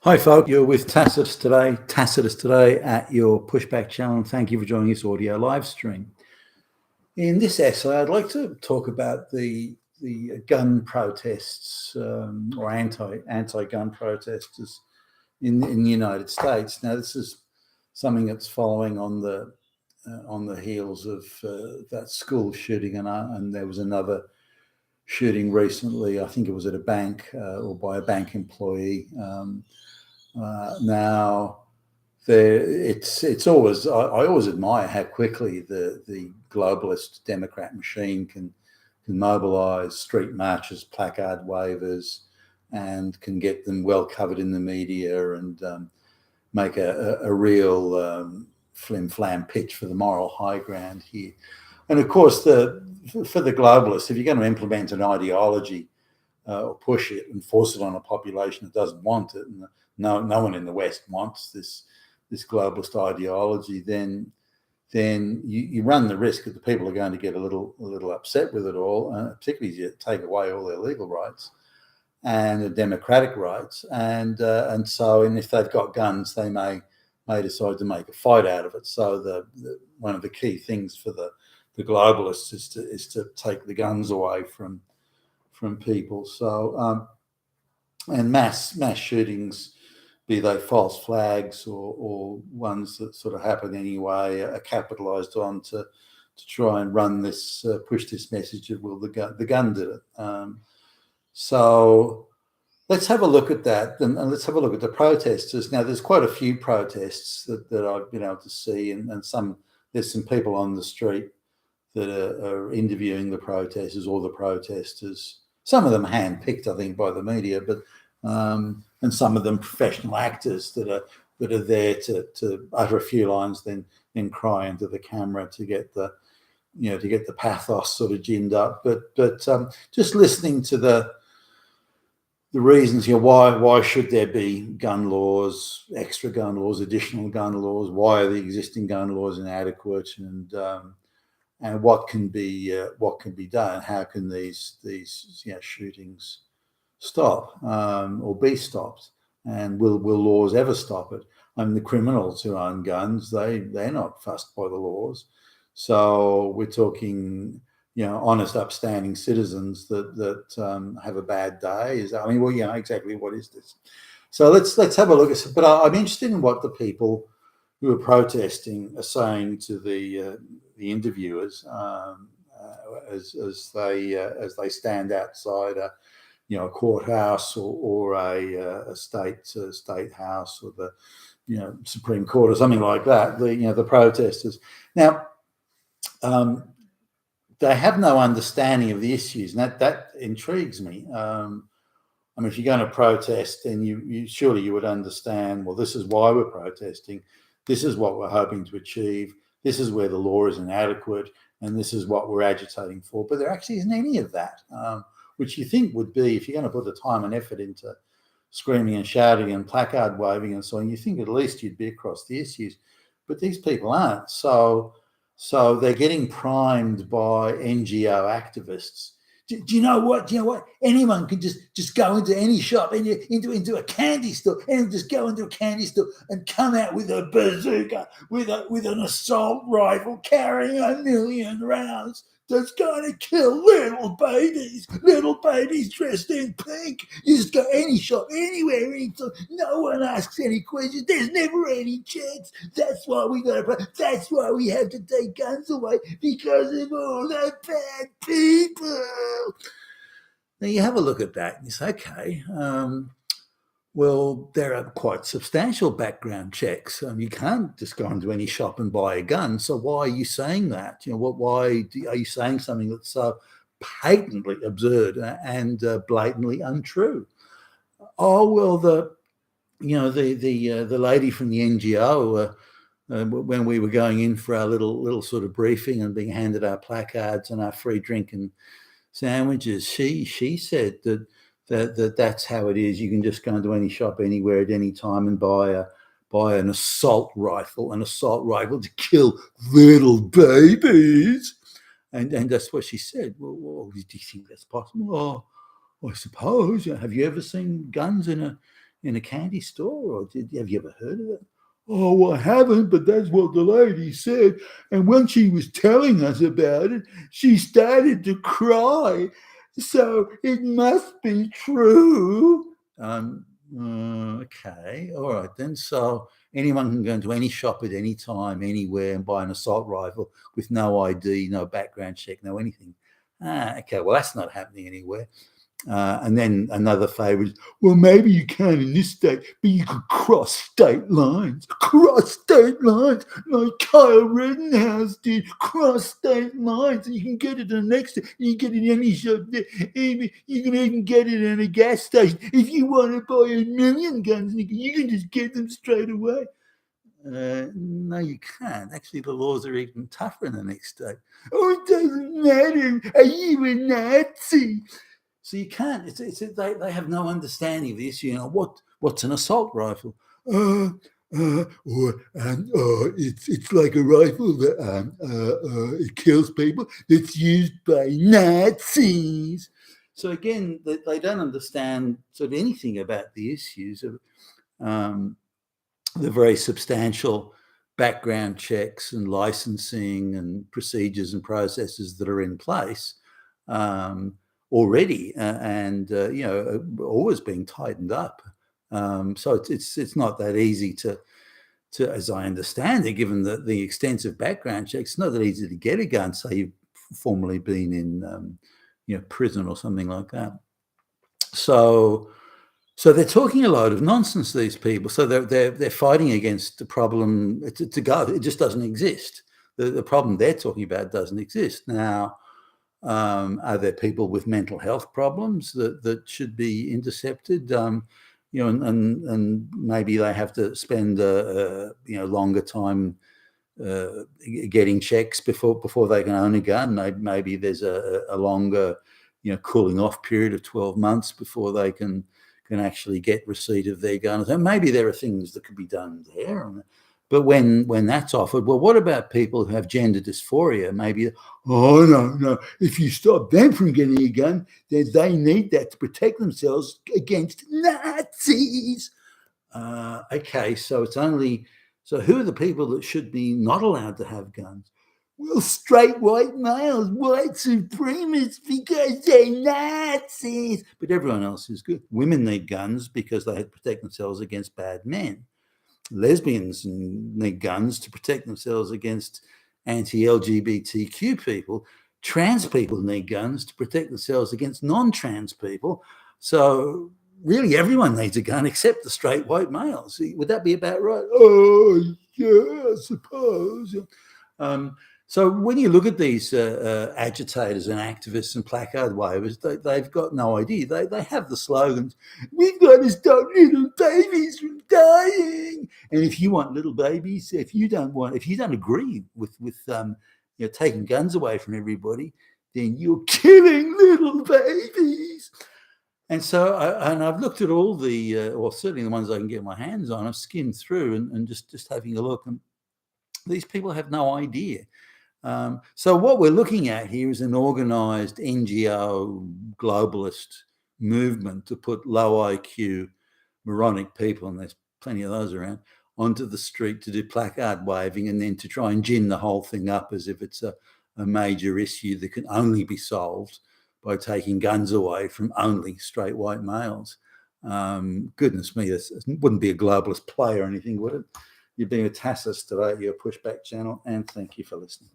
Hi, folk. You're with Tacitus today at your Pushback channel. Thank you for joining this audio live stream. In this essay, I'd like to talk about the gun protests or anti-gun protesters in the United States. Now, this is something that's following on the heels of that school shooting, and there was another shooting recently. I think it was at a bank or by a bank employee. Now, it's always I always admire how quickly the globalist Democrat machine can mobilise street marches, placard wavers, and can get them well covered in the media and make a real flim-flam pitch for the moral high ground here. And of course, for the globalists, if you're going to implement an ideology or push it and force it on a population that doesn't want it, and no one in the West wants this globalist ideology, then you run the risk that the people are going to get a little upset with it all, particularly as you take away all their legal rights and the democratic rights, and if they've got guns, they may decide to make a fight out of it. So one of the key things for the globalists is to take the guns away from people. So and mass shootings, be they false flags or ones that sort of happen anyway, are capitalised on to try and run this, push this message of, well, the gun did it. So let's have a look at that, and let's have a look at the protesters. Now, there's quite a few protests that I've been able to see, and there's some people on the street that are interviewing the protesters or the protesters. Some of them handpicked, I think, by the media, but and some of them professional actors that are there to utter a few lines, then cry into the camera to get the pathos sort of ginned up. But just listening to the reasons, why should there be gun laws, extra gun laws, additional gun laws? Why are the existing gun laws inadequate? And what can be done? How can these shootings stop or be stopped? And will laws ever stop it? I mean, the criminals who own guns, they're not fussed by the laws. So we're talking, honest, upstanding citizens that have a bad day. Exactly what is this? So let's have a look at. But I'm interested in what the people who are protesting are saying to the interviewers as they stand outside a courthouse or a state house or the Supreme Court or something like that. The protesters now, they have no understanding of the issues, and that intrigues me. If you're going to protest, then you surely you would understand, well, this is why we're protesting. This is what we're hoping to achieve. This is where the law is inadequate, and this is what we're agitating for. But there actually isn't any of that, which you think would be, if you're going to put the time and effort into screaming and shouting and placard waving and so on, you think at least you'd be across the issues. But these people aren't. So they're getting primed by NGO activists. Do you know what? Anyone can just go into any shop, into a candy store, and just go into a candy store and come out with a bazooka, with an assault rifle carrying 1 million rounds that's going to kill little babies dressed in pink. You just go any shop, anywhere, anytime. No one asks any questions. There's never any checks. That's why that's why we have to take guns away, because of all the bad people. Now you have a look at that and you say, okay, well, there are quite substantial background checks. You can't just go into any shop and buy a gun. So why are you saying that? Why are you saying something that's so patently absurd and blatantly untrue? Oh, well, the lady from the NGO, when we were going in for our little sort of briefing and being handed our placards and our free drink and sandwiches, she said that's how it is. You can just go into any shop anywhere at any time and buy an assault rifle to kill little babies. And that's what she said. Well, do you think that's possible? Oh, I suppose. Have you ever seen guns in in a candy store? Or have you ever heard of it? Oh, I haven't, but that's what the lady said. And when she was telling us about it, she started to cry. So it must be true. Okay, all right then. So anyone can go into any shop at any time, anywhere, and buy an assault rifle with no ID, no background check, no anything. Okay, well, that's not happening anywhere. And then another favourite is, well, maybe you can in this state, but you could cross state lines. Cross state lines, like Kyle Rittenhouse did. Cross state lines, and you can get it in the next. You can get it in any shop. You can even get it in a gas station. If you want to buy 1,000,000 guns, you can just get them straight away. No, you can't. Actually, the laws are even tougher in the next state. Oh, it doesn't matter. Are you a Nazi? So you can't. They have no understanding of the issue. What's an assault rifle? It's like a rifle that it kills people. It's used by Nazis. So again, they don't understand sort of anything about the issues of the very substantial background checks and licensing and procedures and processes that are in place. Already, and always being tightened up. So it's not that easy to, as I understand it, given the extensive background checks, it's not that easy to get a gun. Say you've formerly been in prison or something like that. So they're talking a load of nonsense, these people. So they're fighting against the problem. It just doesn't exist. The problem they're talking about doesn't exist now. Are there people with mental health problems that should be intercepted? And maybe they have to spend longer time getting checks before they can own a gun. Maybe there's a longer cooling off period of 12 months before they can actually get receipt of their guns. And maybe there are things that could be done there. But when that's offered, well, what about people who have gender dysphoria? Maybe, oh, no. If you stop them from getting a gun, then they need that to protect themselves against Nazis. Okay, so who are the people that should be not allowed to have guns? Well, straight white males, white supremacists, because they're Nazis. But everyone else is good. Women need guns because they have to protect themselves against bad men. Lesbians need guns to protect themselves against anti-LGBTQ people. Trans people need guns to protect themselves against non-trans people. So really everyone needs a gun except the straight white males. Would that be about right? Oh, yeah, I suppose. So when you look at these agitators and activists and placard wavers, they've got no idea. They have the slogans, we've got to stop little babies from dying. And if you want little babies, if you don't agree with taking guns away from everybody, then you're killing little babies. And so I've looked at all or certainly the ones I can get my hands on. I've skimmed through and just having a look. And these people have no idea. So what we're looking at here is an organized NGO globalist movement to put low IQ, moronic people, and there's plenty of those around, onto the street to do placard waving and then to try and gin the whole thing up as if it's a major issue that can only be solved by taking guns away from only straight white males. Goodness me, this wouldn't be a globalist play or anything, would it? You're being a tacit today, your pushback channel, and thank you for listening.